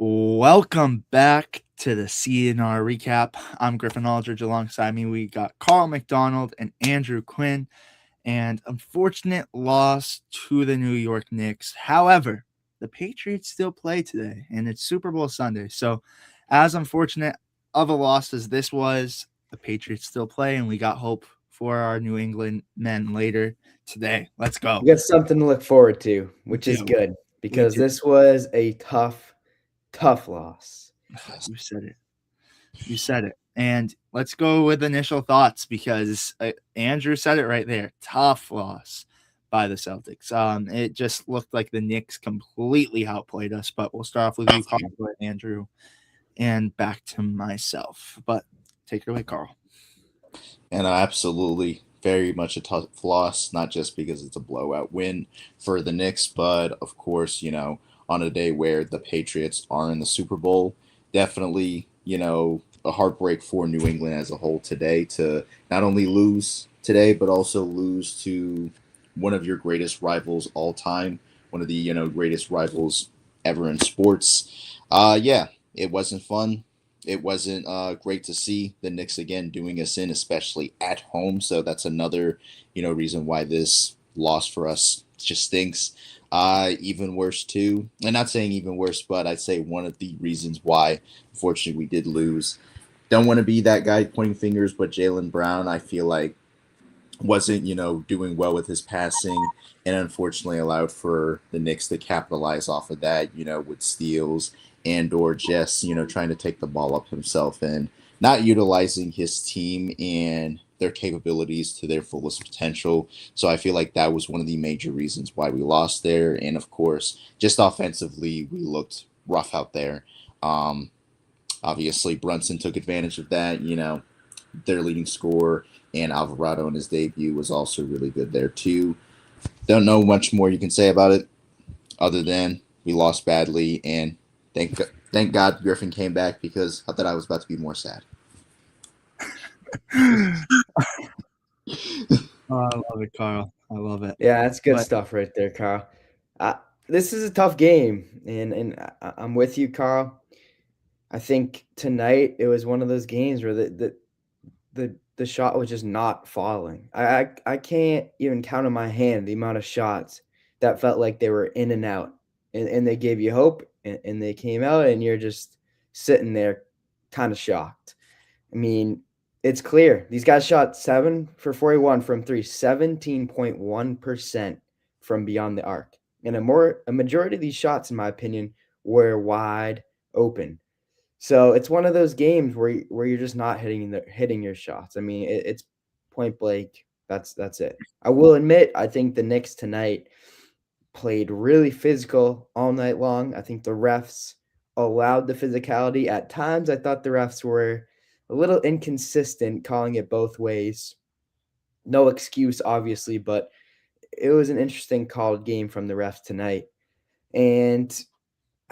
Welcome back to the CNR recap. I'm Griffin Aldrich. Alongside me, we got Carl McDonald and Andrew Quinn, and unfortunate loss to the New York Knicks. However, the Patriots still play today, and it's Super Bowl Sunday. So, as unfortunate of a loss as this was, the Patriots still play, and we got hope for our New England men later today. Let's go. We got something to look forward to, We which is do. good We because do. this was a tough loss. You said it. You said it. And let's go with initial thoughts because Andrew said it right there. Tough loss by the Celtics. It just looked like the Knicks completely outplayed us. But we'll start off with you, Carl, Andrew, and back to myself. But take it away, Carl. And absolutely very much a tough loss, not just because it's a blowout win for the Knicks, but of course, on a day where the Patriots are in the Super Bowl, definitely, a heartbreak for New England as a whole today to not only lose today, but also lose to one of your greatest rivals all time, one of the, greatest rivals ever in sports. Yeah, it wasn't fun. It wasn't great to see the Knicks again doing us in, especially at home. So that's another, reason why this loss for us just stinks. Even worse too, and not saying even worse, but I'd say one of the reasons why, unfortunately, we did lose. Don't want to be that guy pointing fingers, but Jaylen Brown, I feel like wasn't, doing well with his passing and unfortunately allowed for the Knicks to capitalize off of that, with steals and or just, trying to take the ball up himself and not utilizing his team and their capabilities to their fullest potential. So I feel like that was one of the major reasons why we lost there. And of course, just offensively, we looked rough out there. Um, Obviously, Brunson took advantage of that. Their leading scorer and Alvarado in his debut was also really good there too. Don't know much more you can say about it other than we lost badly and thank God Griffin came back because I thought I was about to be more sad. I love it, Carl. I love it. Yeah, that's good But stuff right there, Carl. This is a tough game, and I'm with you, Carl. I think tonight it was one of those games where the shot was just not falling. I can't even count on my hand the amount of shots that felt like they were in and out, and they gave you hope, and they came out, and you're just sitting there, kind of shocked. I mean, it's clear these guys shot 7 for 41 from three, 17.1% from beyond the arc, and a majority of these shots, in my opinion, were wide open. So it's one of those games where you're just not hitting your shots. I mean, it's point blank. That's it. I will admit, I think the Knicks tonight played really physical all night long. I think the refs allowed the physicality. At times, I thought the refs were a little inconsistent, calling it both ways. No excuse, obviously, but it was an interesting called game from the refs tonight. And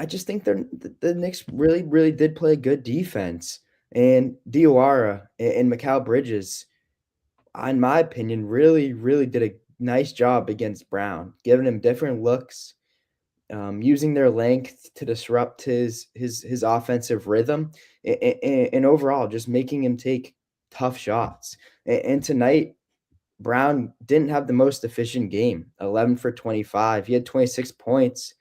I just think the Knicks really did play good defense. And Diawara and Mikal Bridges, in my opinion, really did a nice job against Brown, giving him different looks, using their length to disrupt his offensive rhythm, and overall just making him take tough shots. And tonight, Brown didn't have the most efficient game. 11 for 25. He had 26 points,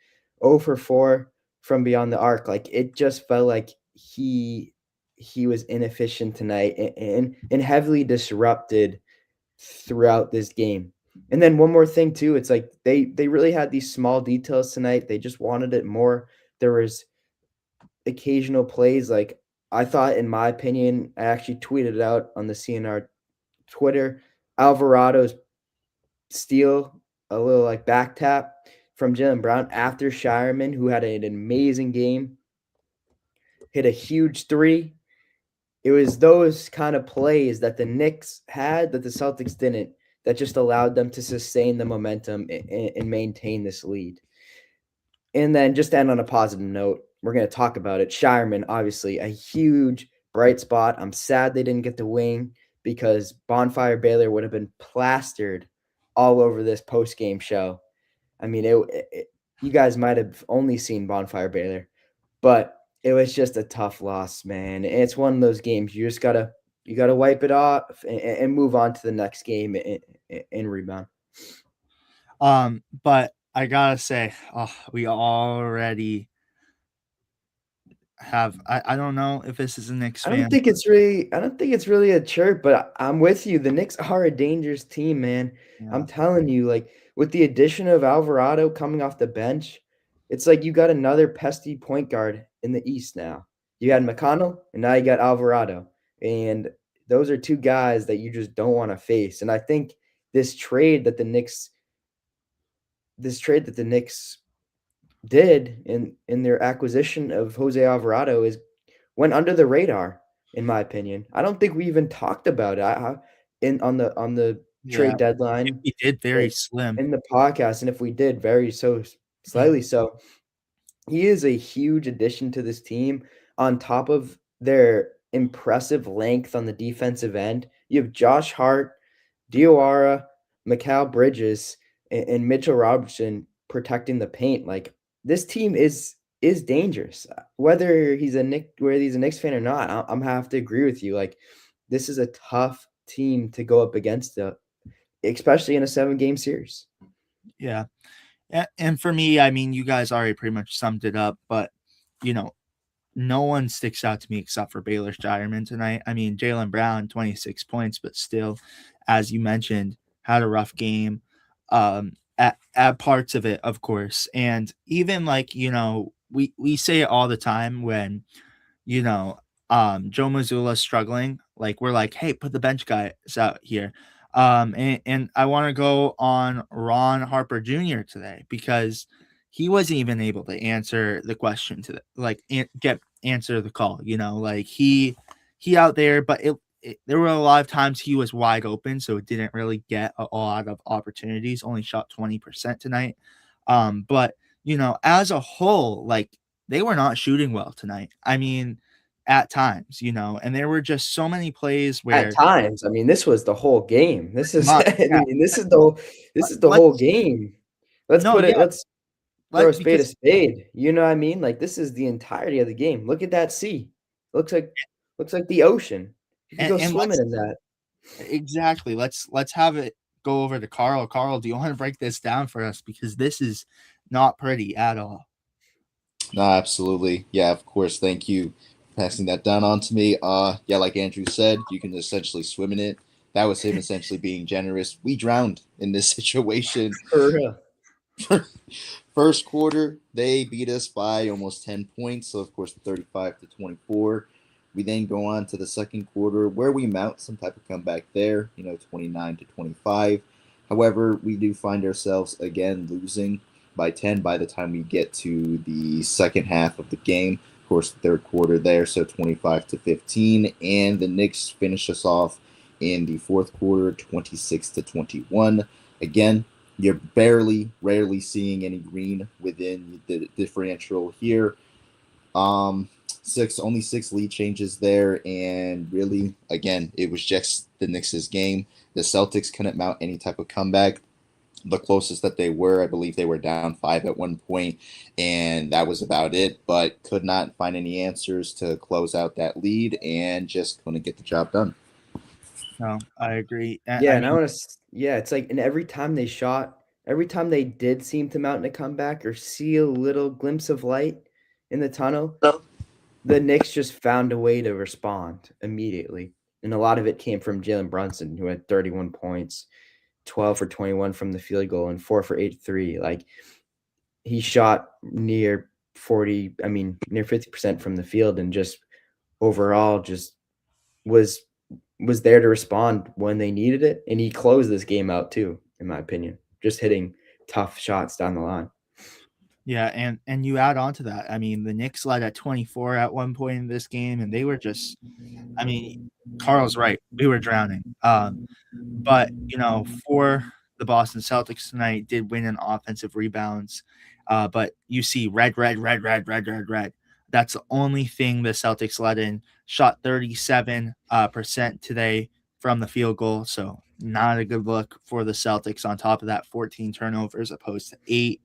0 for 4 from beyond the arc. Like it just felt like he was inefficient tonight and heavily disrupted throughout this game. And then one more thing too, it's like they really had these small details tonight. They just wanted it more. There was occasional plays like I thought, in my opinion, I actually tweeted it out on the CNR Twitter. Alvarado's steal, a little like back tap from Jaylen Brown after Shireman, who had an amazing game, hit a huge three. It was those kind of plays that the Knicks had that the Celtics didn't, that just allowed them to sustain the momentum and maintain this lead. And then just to end on a positive note, we're going to talk about it. Shireman, obviously, a huge bright spot. I'm sad they didn't get the wing because Bonfire Baylor would have been plastered all over this post-game show. I mean, you guys might have only seen Bonfire Baylor. but it was just a tough loss, man. And it's one of those games you gotta wipe it off and move on to the next game and rebound. But I gotta say, we already have. I don't know if this is a Knicks I don't fan. think it's really a chirp, but I'm with you. The Knicks are a dangerous team, man. Yeah, I'm telling you, like with the addition of Alvarado coming off the bench, it's like you got another pesky point guard in the East now. You had McConnell, and now you got Alvarado, and those are two guys that you just don't want to face. And I think this trade that the Knicks, this trade that the Knicks did in their acquisition of Jose Alvarado is went under the radar, in my opinion. I don't think we even talked about it. In on the yeah. trade If deadline we did, very slim. in the podcast, and if we did, very so slightly so. He is a huge addition to this team. On top of their impressive length on the defensive end, you have Josh Hart, Diawara, Mikal Bridges, and Mitchell Robertson protecting the paint. Like this team is dangerous. Whether he's a Knicks fan or not, I'm have to agree with you. Like this is a tough team to go up against, especially in a 7-game series. Yeah. And for me, I mean, you guys already pretty much summed it up, but you know, no one sticks out to me except for Baylor Shireman tonight. I mean, Jaylen Brown, 26 points, but still, as you mentioned, had a rough game. At parts of it, of course. And even like, we say it all the time when you know, Joe Mazzulla's struggling, like we're like, hey, put the bench guys out here. And I want to go on Ron Harper Jr. today because he wasn't even able to answer the question to answer the call. Like he out there, but there were a lot of times he was wide open, so it didn't really get a lot of opportunities. Only shot 20% tonight. But as a whole, like they were not shooting well tonight. I mean, at times, and there were just so many plays At where times, I mean, this was the whole game. This is not I yeah, mean, this is the whole let's game. no, yeah, Let's throw a because spade. You know what I mean? Like this is the entirety of the game. Look at that sea. Looks like looks like the ocean. You could go and swimming let's in that. exactly let's have it go over to Carl. Carl, do you want to break this down for us because this is not pretty at all? No, absolutely. Yeah, of course. Thank you for passing that down on to me. Yeah, like Andrew said, you can essentially swim in it. That was him essentially being generous. We drowned in this situation. For real. First quarter, they beat us by almost 10 points. So, of course, 35 to 24. We then go on to the second quarter where we mount some type of comeback there, 29 to 25. However, we do find ourselves again losing by 10 by the time we get to the second half of the game. Of course, the third quarter there, so 25 to 15. And the Knicks finish us off in the fourth quarter, 26 to 21. Again, you're rarely seeing any green within the differential here. Only six lead changes there, and really, again, it was just the Knicks' game. The Celtics couldn't mount any type of comeback. The closest that they were, I believe they were down 5 at one point, and that was about it. But could not find any answers to close out that lead, and just couldn't get the job done. No, I agree. Yeah, I and I mean, want to. Yeah, it's like, and every time they did seem to mount a comeback or see a little glimpse of light in the tunnel, the Knicks just found a way to respond immediately. And a lot of it came from Jalen Brunson, who had 31 points, 12 for 21 from the field goal, and 4 for 8 3. Like he shot near 40, I mean, near 50% from the field, and just overall just was was there to respond when they needed it. And he closed this game out too, in my opinion, just hitting tough shots down the line. yeah, and you add on to that. I mean, the Knicks led at 24 at one point in this game, and they were just. I mean, Carl's right. We were drowning. But for the Boston Celtics tonight, did win in offensive rebounds. But you see red, red, red, red, red, red, red. That's the only thing the Celtics let in. Shot 37% today from the field goal, so not a good look for the Celtics. On top of that, 14 turnovers opposed to 8.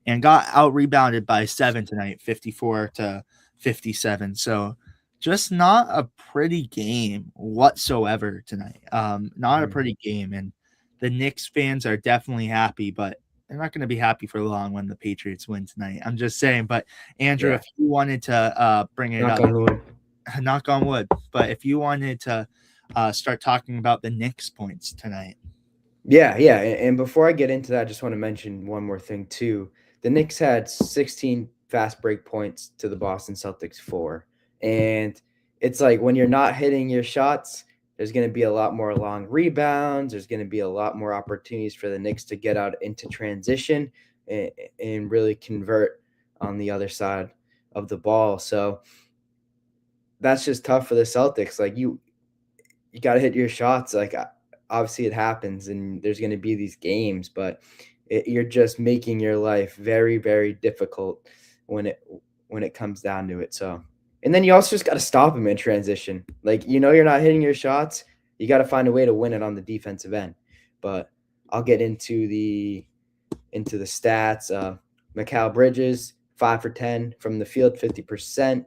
and got out rebounded by 7 tonight, 54-57. So just not a pretty game whatsoever tonight. Not a Mhm. pretty game, and the Knicks fans are definitely happy, but they're not going to be happy for long when the Patriots win tonight. I'm just saying. But Andrew, Yeah. if you wanted to bring it Knock up, on wood. knock on wood. But if you wanted to start talking about the Knicks points tonight. Yeah, yeah. And before I get into that, I just want to mention one more thing too. The Knicks had 16 fast break points to the Boston Celtics 4. And it's like when you're not hitting your shots, there's going to be a lot more long rebounds. There's going to be a lot more opportunities for the Knicks to get out into transition and really convert on the other side of the ball. So that's just tough for the Celtics. Like you got to hit your shots. Like obviously it happens, and there's going to be these games, but you're just making your life very, very difficult when it comes down to it. So, and then you also just got to stop them in transition. Like you're not hitting your shots. You got to find a way to win it on the defensive end. But I'll get into the stats. Mikal Bridges 5 for 10 from the field, 50%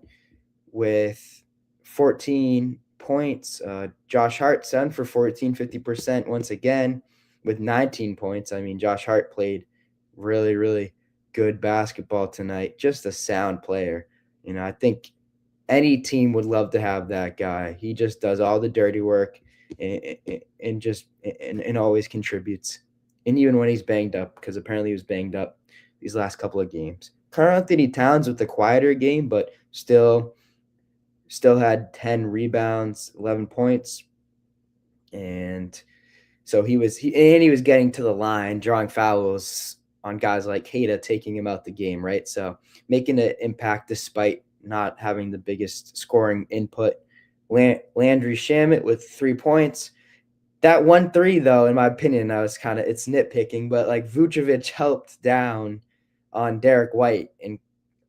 with 14 points. Josh Hart 7 for 14, 50% once again with 19 points. I mean, Josh Hart played really, really good basketball tonight. Just a sound player. I think any team would love to have that guy. He just does all the dirty work and just and always contributes. And even when he's banged up, because apparently he was banged up these last couple of games. Karl Anthony Towns with the quieter game, but still had 10 rebounds, 11 points. And so he was getting to the line, drawing fouls on guys like Hayda, taking him out the game, right? So making an impact despite not having the biggest scoring input. Landry Shamet with 3 points. That 1-3, though, in my opinion, it's nitpicking, but like Vucevic helped down on Derek White and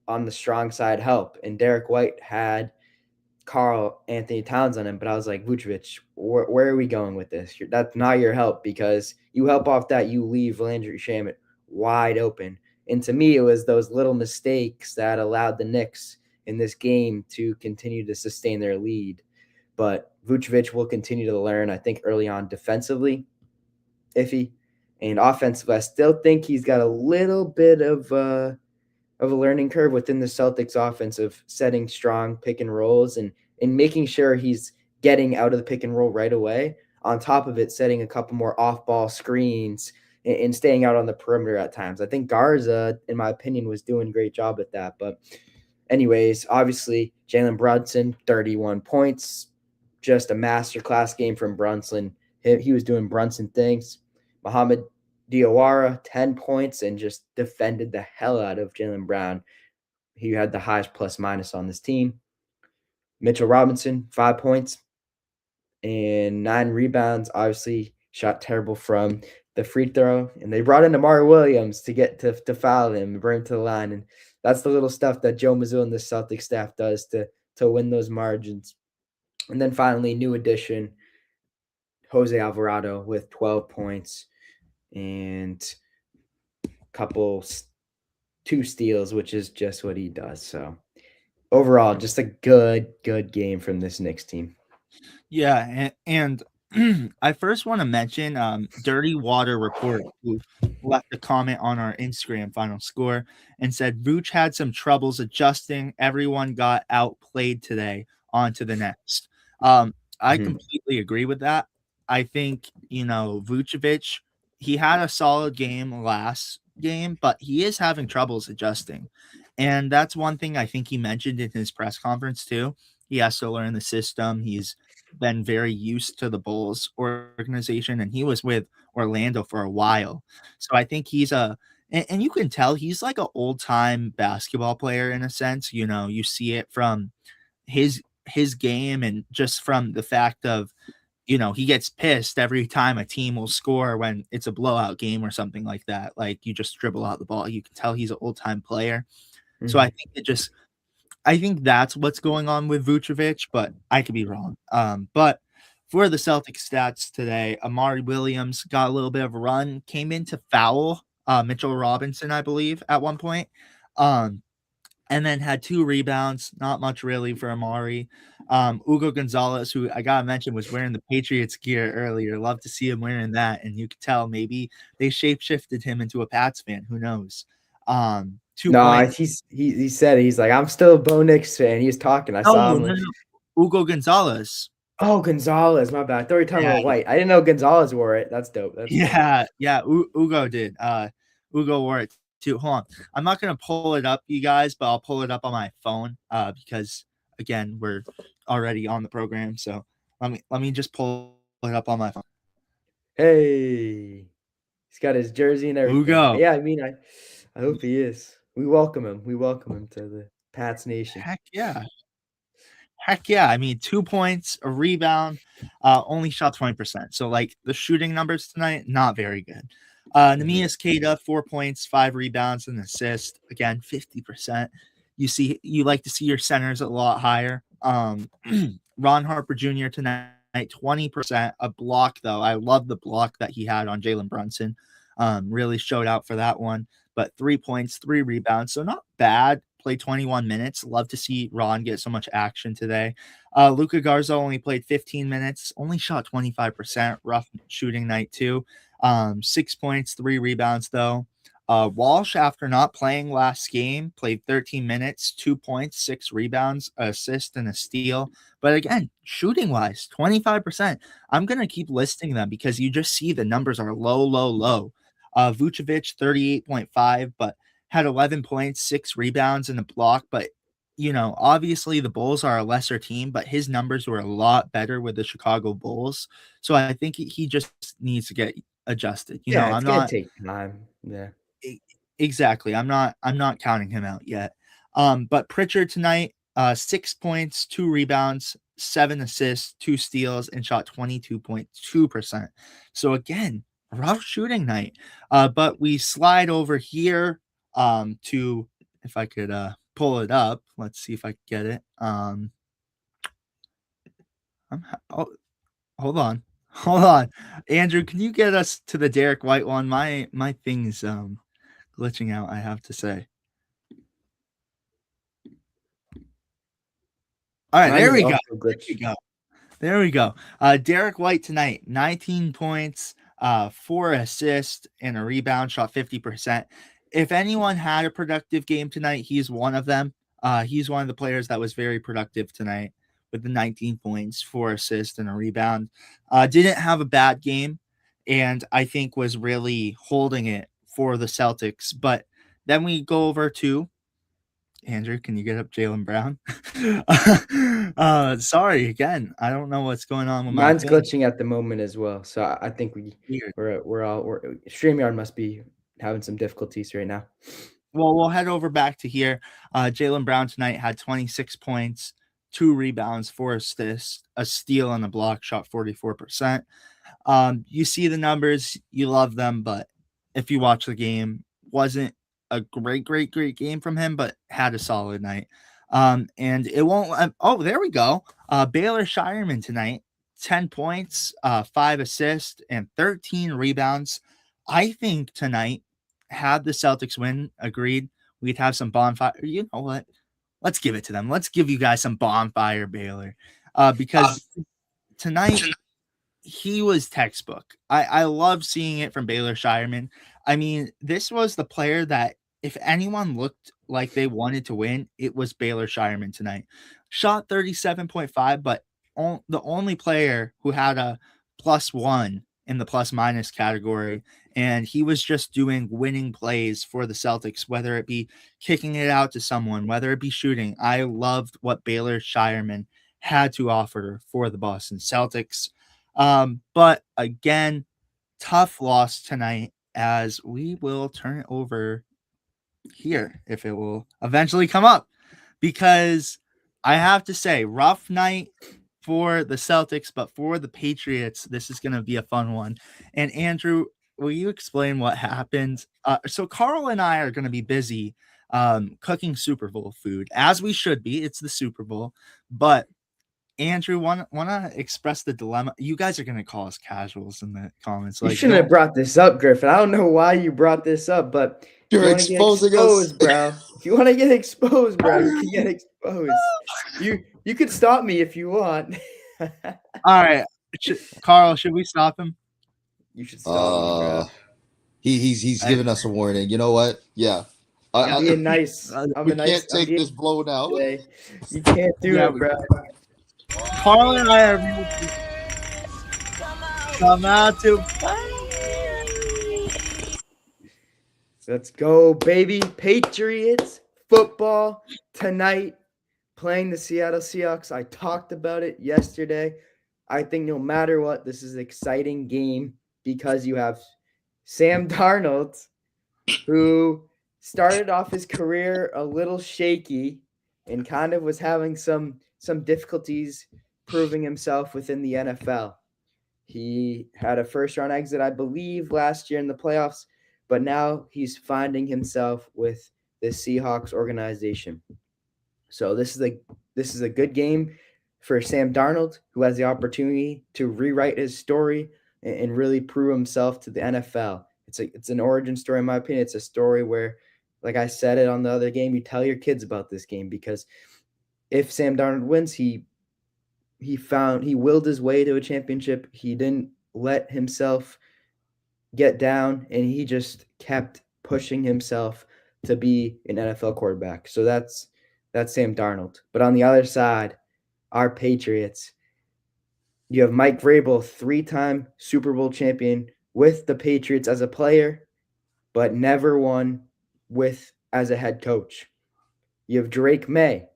on the strong side help. And Derek White had Karl Anthony Towns on him, but I was like, Vucevic, where are we going with this? That's not your help, because you help off that, you leave Landry Shamet wide open. And to me, it was those little mistakes that allowed the Knicks in this game to continue to sustain their lead. But Vucevic will continue to learn. I think early on defensively, iffy, and offensively, I still think he's got a little bit of a learning curve within the Celtics offense of setting strong pick and rolls and making sure he's getting out of the pick and roll right away. On top of it, setting a couple more off-ball screens and staying out on the perimeter at times. I think Garza, in my opinion, was doing a great job at that. But anyways, obviously, Jalen Brunson, 31 points. Just a masterclass game from Brunson. He was doing Brunson things. Muhammad Diawara, 10 points, and just defended the hell out of Jaylen Brown. He had the highest plus minus on this team. Mitchell Robinson, 5 points and 9 rebounds. Obviously, shot terrible from the free throw. And they brought in Amari Williams to get to foul him and bring him to the line. And that's the little stuff that Joe Mazzulla and the Celtics staff does to win those margins. And then finally, new addition, Jose Alvarado with 12 points and couple 2 steals, which is just what he does. So overall, just a good game from this Knicks team. Yeah, and I first want to mention Dirty Water Report, who left a comment on our Instagram final score and said Vooch had some troubles adjusting. Everyone got outplayed today. On to the next. I Mhm. completely agree with that. I think, Vucevic, he had a solid game last game, but he is having troubles adjusting. And that's one thing I think he mentioned in his press conference too. He has to learn the system. He's been very used to the Bulls organization, and he was with Orlando for a while. So I think he's and you can tell he's like an old time basketball player in a sense. You see it from his game and just from the fact of he gets pissed every time a team will score when it's a blowout game or something like that. Like you just dribble out the ball. You can tell he's an old time player. So Mhm. I think that's what's going on with Vucevic, but I could be wrong. But for the Celtics stats today, Amari Williams got a little bit of a run, came in to foul Mitchell Robinson, I believe, at one point. Um, and then had 2 rebounds. Not much really for Amari. Ugo Gonzalez, who I gotta mention was wearing the Patriots gear earlier. Love to see him wearing that, and you could tell maybe they shapeshifted him into a Pats fan. Who knows? 2 No, points. he said he's like, I'm still a Bo Nix fan. He was talking. I No, saw no, him. no, Ugo Gonzalez. Oh, Gonzalez, my bad. I thought you were talking Yeah, about White. I didn't know Gonzalez wore it. That's dope. That's dope. yeah. Ugo did. Ugo wore it too. Hold on. I'm not gonna pull it up, you guys, but I'll pull it up on my phone. Because again, we're already on the program. So let me just pull it up on my phone. Hey, he's got his jersey and everything. Ugo. Yeah, I mean, I hope he is. We welcome him. We welcome him to the Pats Nation. Heck yeah. Heck yeah. I mean, 2 points, a rebound, only shot 20%. So, like, the shooting numbers tonight, not very good. Nemias Keita, 4 points, 5 rebounds, and assist. Again, 50%. You like to see your centers a lot higher. Ron Harper Jr. tonight, 20%. A block, though. I love the block that he had on Jalen Brunson. Really showed out for that one. But 3 points, 3 rebounds. So not bad. Played 21 minutes. Love to see Ron get so much action today. Luka Garza only played 15 minutes, only shot 25%. Rough shooting night, too. 6 points, 3 rebounds, though. Walsh, after not playing last game, played 13 minutes, 2 points, 6 rebounds, an assist, and a steal. But again, shooting wise, 25%. I'm going to keep listing them because you just see the numbers are low, low, low. Vucevic, 38.5, but had 11 points, 6 rebounds, and a block. But, obviously the Bulls are a lesser team, but his numbers were a lot better with the Chicago Bulls. So I think he just needs to get adjusted. Yeah, it's I'm gonna not take time. Yeah. exactly. I'm not counting him out yet. But Pritchard tonight, 6 points, 2 rebounds, 7 assists, 2 steals, and shot 22.2%. So again, rough shooting night. But we slide over here to, if I could pull it up. Let's see if I can get it. Hold on. Hold on. Andrew, can you get us to the Derek White one? My thing's glitching out, I have to say. All right, Mine there is we go. also glitch. There we go. Derek White tonight, 19 points, 4 assists, and a rebound, shot 50%. If anyone had a productive game tonight, he's one of them. He's one of the players that was very productive tonight with the 19 points, 4 assists, and a rebound. Didn't have a bad game, and I think was really holding it for the Celtics. But then we go over to Andrew, can you get up Jaylen Brown? Sorry again. I don't know what's going on with my Mine's thing. glitching at the moment as well. So I think Weird. we're StreamYard must be having some difficulties right now. Well, we'll head over back to here. Jaylen Brown tonight had 26 points, 2 rebounds, 4 assists, a steal, and a block, shot 44%. You see the numbers, you love them, but if you watch the game, wasn't a great game from him, but had a solid night. And it won't. Oh, there we go. Baylor Shireman tonight, 10 points, 5 assists, and 13 rebounds. I think tonight, had the Celtics win, agreed, we'd have some bonfire. You know what? Let's give it to them. Let's give you guys some bonfire, Baylor, because tonight he was textbook. I love seeing it from Baylor Shireman. I mean, this was the player that if anyone looked like they wanted to win, it was Baylor Shireman tonight. Shot 37.5, but the only player who had a +1 in the plus minus category. And he was just doing winning plays for the Celtics, whether it be kicking it out to someone, whether it be shooting. I loved what Baylor Shireman had to offer for the Boston Celtics. But again, tough loss tonight as we will turn it over here if it will eventually come up, because I have to say, rough night for the Celtics, but for the Patriots, this is going to be a fun one. And Andrew, will you explain what happened? So Carl and I are going to be busy cooking Super Bowl food, as we should be. It's the Super Bowl, but Andrew, wanna express the dilemma? You guys are gonna call us casuals in the comments. You Like, shouldn't have brought this up, Griffin. I don't know why you brought this up, but if You're you want to get exposing us. exposed, bro. If you want to get exposed, bro, you can get exposed. You could stop me if you want. all right, Carl, should we stop him? You should stop me, bro. He's giving us a warning. You know what? Yeah. I'm being nice. We can't take this blow now. Today. You can't do it, bro. Carl and I are come out to play. Let's go, baby. Patriots football tonight, playing the Seattle Seahawks. I talked about it yesterday. I think no matter what, this is an exciting game because you have Sam Darnold, who started off his career a little shaky and kind of was having some difficulties proving himself within the NFL. He had a first-round exit, I believe, last year in the playoffs, but now he's finding himself with the Seahawks organization. So this is a good game for Sam Darnold, who has the opportunity to rewrite his story and really prove himself to the NFL. It's an origin story, in my opinion. It's a story where, like I said it on the other game, you tell your kids about this game, because if Sam Darnold wins, he willed his way to a championship. He didn't let himself get down, and he just kept pushing himself to be an NFL quarterback. So that's Sam Darnold. But on the other side, our Patriots, you have Mike Vrabel, 3-time Super Bowl champion with the Patriots as a player, but never won as a head coach. You have Drake May,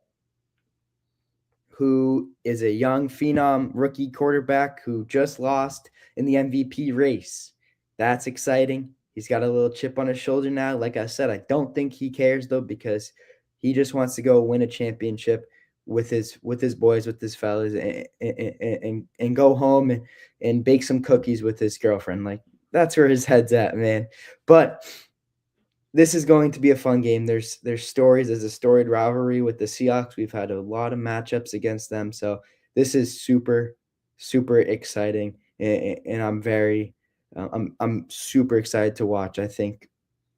who is a young phenom rookie quarterback who just lost in the MVP race. That's exciting. He's got a little chip on his shoulder now. Like I said, I don't think he cares, though, because he just wants to go win a championship with his boys, with his fellas, and go home and bake some cookies with his girlfriend. Like, that's where his head's at, man. But this is going to be a fun game. There's stories. There's a storied rivalry with the Seahawks. We've had a lot of matchups against them. So this is super, super exciting. And I'm super excited to watch. I think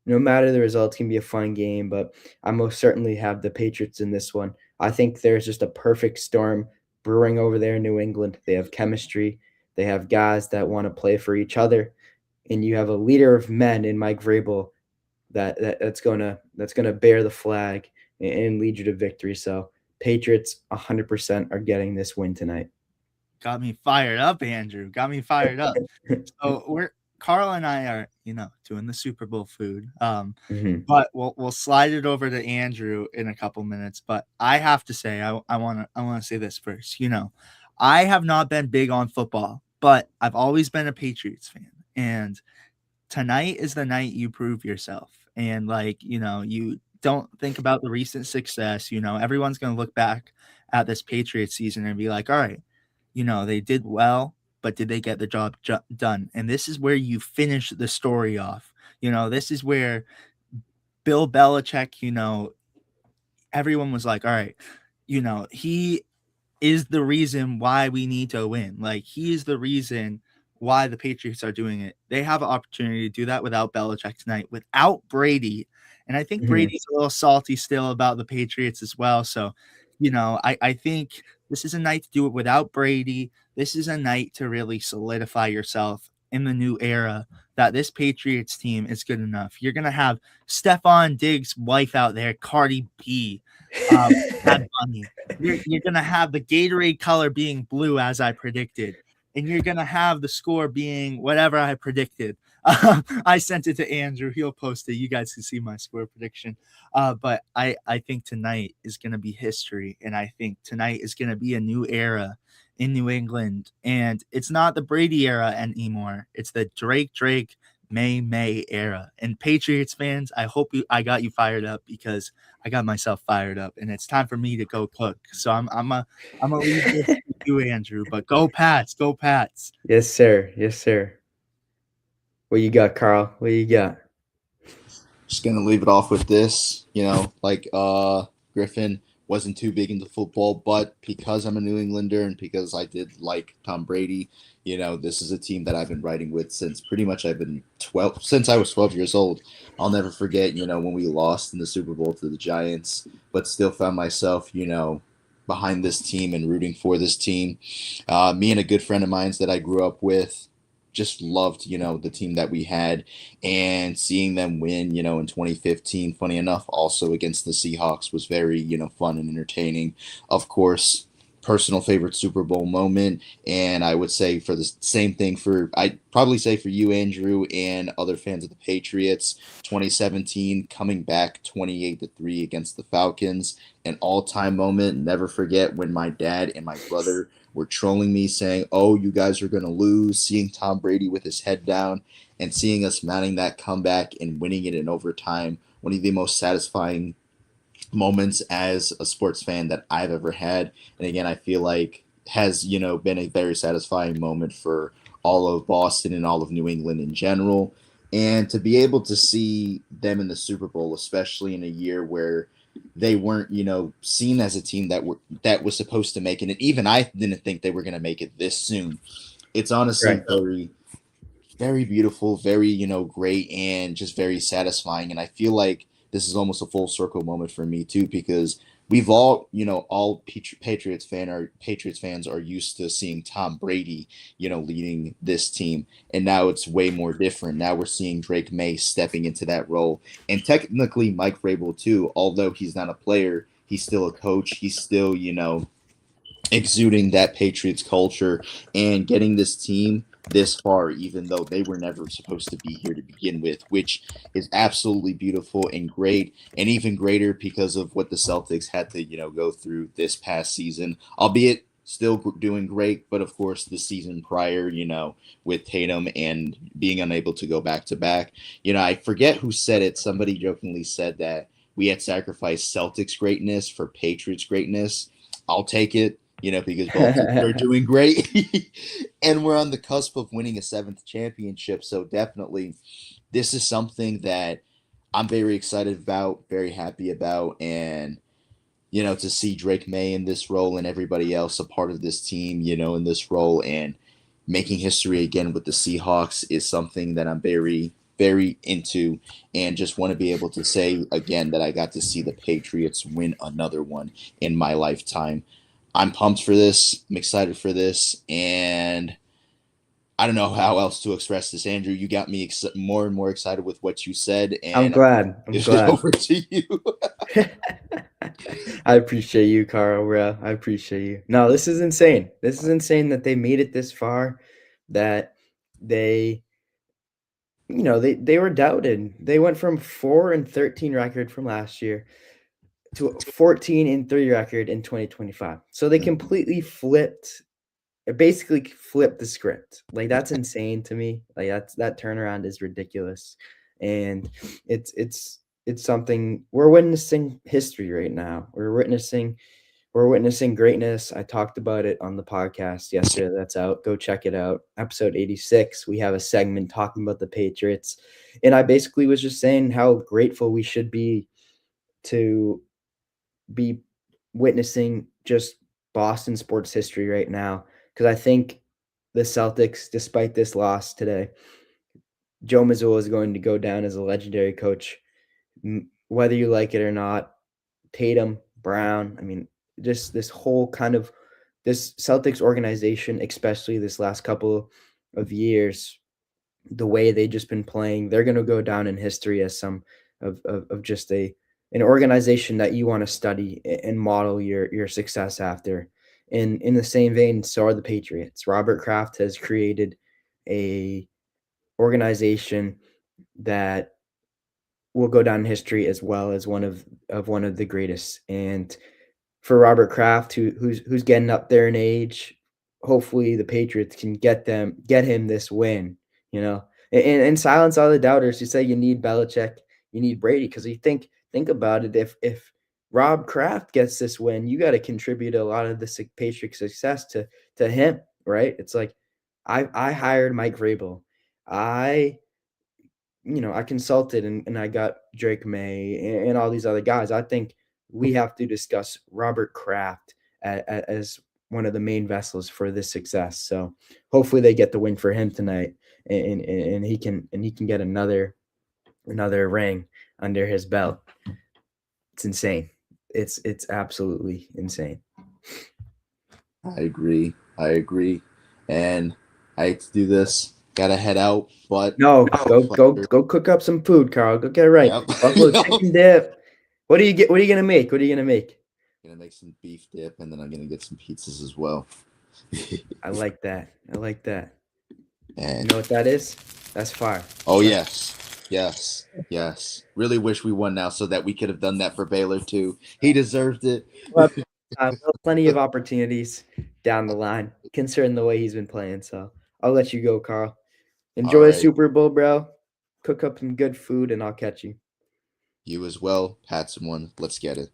no matter the result, it's going to be a fun game, but I most certainly have the Patriots in this one. I think there's just a perfect storm brewing over there in New England. They have chemistry. They have guys that want to play for each other. And you have a leader of men in Mike Vrabel that's gonna bear the flag and lead you to victory. So Patriots 100% are getting this win tonight. Got me fired up, Andrew. Got me fired up. So Carl and I are, doing the Super Bowl food. But we'll slide it over to Andrew in a couple minutes. But I have to say, I wanna say this first. I have not been big on football, but I've always been a Patriots fan. And tonight is the night you prove yourself. And you don't think about the recent success. Everyone's gonna look back at this Patriots season and be like, all right, they did well, but did they get the job done? And this is where you finish the story off. This is where Bill Belichick, everyone was like, all right, he is the reason why we need to win. Like, he is the reason why the Patriots are doing it. They have an opportunity to do that without Belichick tonight, without Brady. And I think Brady's a little salty still about the Patriots as well. So, I think this is a night to do it without Brady. This is a night to really solidify yourself in the new era that this Patriots team is good enough. You're going to have Stephon Diggs' wife out there, Cardi B, Bad Bunny. You're going to have the Gatorade color being blue, as I predicted. And you're going to have the score being whatever I predicted. I sent it to Andrew. He'll post it. You guys can see my score prediction. But I think tonight is going to be history. And I think tonight is going to be a new era in New England. And it's not the Brady era anymore. It's the Drake, May era. And Patriots fans, I hope I got you fired up, because I got myself fired up. And it's time for me to go cook. So I'm going to leave this to you, Andrew. But go Pats. Go Pats. Yes, sir. Yes, sir. What you got, Carl? What you got? Just gonna leave it off with this, Griffin, wasn't too big into football, but because I'm a New Englander and because I did like Tom Brady, this is a team that I've been riding with since pretty much I've been 12, since I was 12 years old. I'll never forget, when we lost in the Super Bowl to the Giants, but still found myself, behind this team and rooting for this team. Me and a good friend of mine's that I grew up with just loved, the team that we had, and seeing them win, in 2015, funny enough, also against the Seahawks was very, fun and entertaining. Of course, personal favorite Super Bowl moment, and I would say for the same thing I'd probably say for you, Andrew, and other fans of the Patriots, 2017 coming back 28-3 against the Falcons, an all-time moment. Never forget when my dad and my brother were trolling me saying, "Oh, you guys are going to lose," seeing Tom Brady with his head down and seeing us mounting that comeback and winning it in overtime. One of the most satisfying moments as a sports fan that I've ever had. And again, I feel like has, been a very satisfying moment for all of Boston and all of New England in general. And to be able to see them in the Super Bowl, especially in a year where they weren't, seen as a team that was supposed to make it. And even I didn't think they were going to make it this soon. It's honestly Right. very, very beautiful, very, great, and just very satisfying. And I feel like this is almost a full circle moment for me too, because we've all, all Patriots fans are used to seeing Tom Brady, leading this team. And now it's way more different. Now we're seeing Drake May stepping into that role. And technically Mike Vrabel too, although he's not a player, he's still a coach. He's still, exuding that Patriots culture and getting this team this far, even though they were never supposed to be here to begin with, which is absolutely beautiful and great, and even greater because of what the Celtics had to, go through this past season, albeit still doing great, but of course the season prior, with Tatum and being unable to go back to back, I forget who said it. Somebody jokingly said that we had sacrificed Celtics greatness for Patriots greatness. I'll take it, because both teams are doing great. And we're on the cusp of winning a seventh championship. So definitely, this is something that I'm very excited about, very happy about. And, to see Drake May in this role and everybody else a part of this team, in this role and making history again with the Seahawks is something that I'm very, very into, and just want to be able to say again that I got to see the Patriots win another one in my lifetime. I'm pumped for this. I'm excited for this, and I don't know how else to express this. Andrew, you got me more and more excited with what you said, I'm and I'm going glad. to I'm give it glad. over to you. I appreciate you, Carl. Bro. I appreciate you. No, this is insane. This is insane that they made it this far, that they, they were doubted. They went from 4-13 record from last year to a 14-3 record in 2025. So they completely basically flipped the script. Like, that's insane to me. Like, that turnaround is ridiculous. And it's something we're witnessing history right now. We're witnessing greatness. I talked about it on the podcast yesterday. That's out. Go check it out. Episode 86. We have a segment talking about the Patriots. And I basically was just saying how grateful we should be to be witnessing just Boston sports history right now. Because I think the Celtics, despite this loss today, Joe Mazzulla is going to go down as a legendary coach, whether you like it or not. Tatum, Brown, I mean, just this whole kind of this Celtics organization, especially this last couple of years, the way they just been playing, they're going to go down in history as some of just an organization that you want to study and model your success after. In the same vein, so are the Patriots. Robert Kraft has created a organization that will go down in history as well as one of the greatest. And for Robert Kraft, who's getting up there in age, hopefully the Patriots can get him this win, and silence all the doubters who say you need Belichick, you need Brady, because you think about it, if Rob Kraft gets this win, you got to contribute a lot of the Patriots success to him, right? It's like I hired Mike Vrabel, I I consulted and I got Drake May and all these other guys. I think we have to discuss Robert Kraft as one of the main vessels for this success. So hopefully they get the win for him tonight, and he can get another ring under his belt. It's insane. It's absolutely insane. I agree. And I hate to do this. Gotta head out, but No, go cook up some food, Carl. Go get it right. Yep. Buffalo chicken dip. What are you gonna make? What are you gonna make? Gonna make some beef dip, and then I'm gonna get some pizzas as well. I like that. You And know what that is? That's fire. oh yes. Really wish we won now so that we could have done that for Baylor too. He deserved it. Well, plenty of opportunities down the line, considering the way he's been playing. So I'll let you go, Carl. Enjoy the right. Super Bowl, bro. Cook up some good food, and I'll catch you. You as well. Pat's one. Let's get it.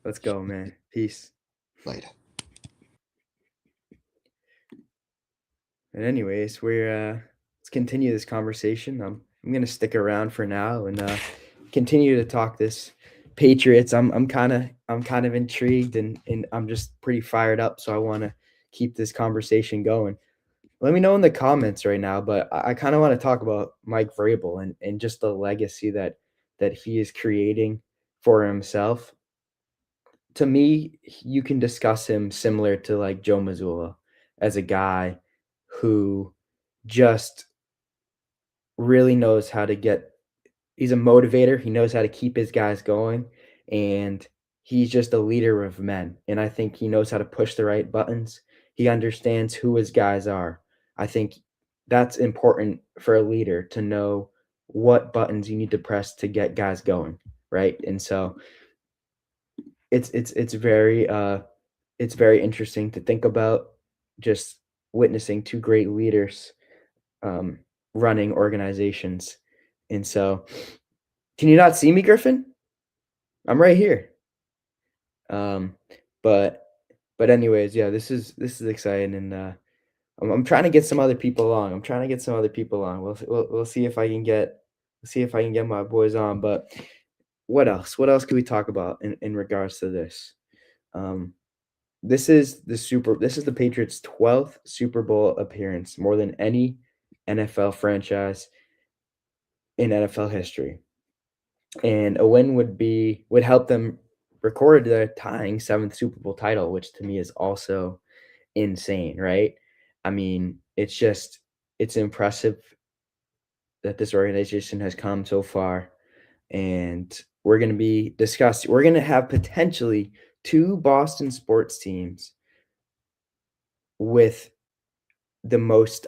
Let's go, man. Peace. Later. And anyways, let's continue this conversation. I'm gonna stick around for now and continue to talk this Patriots. I'm kind of intrigued and I'm just pretty fired up. So I want to keep this conversation going. Let me know in the comments right now. But I kind of want to talk about Mike Vrabel and just the legacy that he is creating for himself. To me, you can discuss him similar to like Joe Mazzulla as a guy who just really knows how to he's a motivator. He knows how to keep his guys going, and he's just a leader of men. And I think he knows how to push the right buttons. He understands who his guys are. I think that's important for a leader to know what buttons you need to press to get guys going, right? And so it's very interesting to think about, just witnessing two great leaders running organizations. And so, can you not see me, Griffin? I'm right here. But anyways, yeah, this is exciting, and I'm trying to get some other people on. We'll see if I can get my boys on. But what else? What else can we talk about in regards to this? This is the Patriots' 12th Super Bowl appearance, more than any NFL franchise in NFL history. And a win would help them record their tying 7th Super Bowl title, which to me is also insane, right? I mean, it's impressive that this organization has come so far. And we're going to have potentially 2 Boston sports teams with the most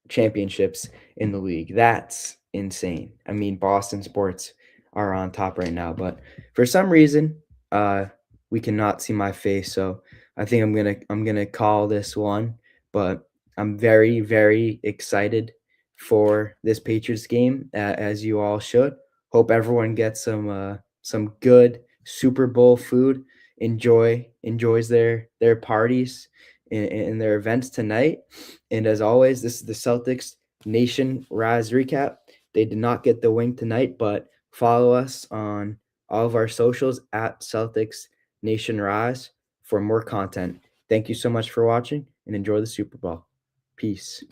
championships in the league. That's insane. I mean, Boston sports are on top right now, but for some reason, we cannot see my face, so I think I'm gonna call this one. But I'm very, very excited for this Patriots game, as you all should. Hope everyone gets some good Super Bowl food. Enjoys their parties and their events tonight. And as always, this is the Celtics Nation Rise recap. They did not get the win tonight, but follow us on all of our socials at Celtics Nation Rise for more content. Thank you so much for watching and enjoy the Super Bowl. Peace.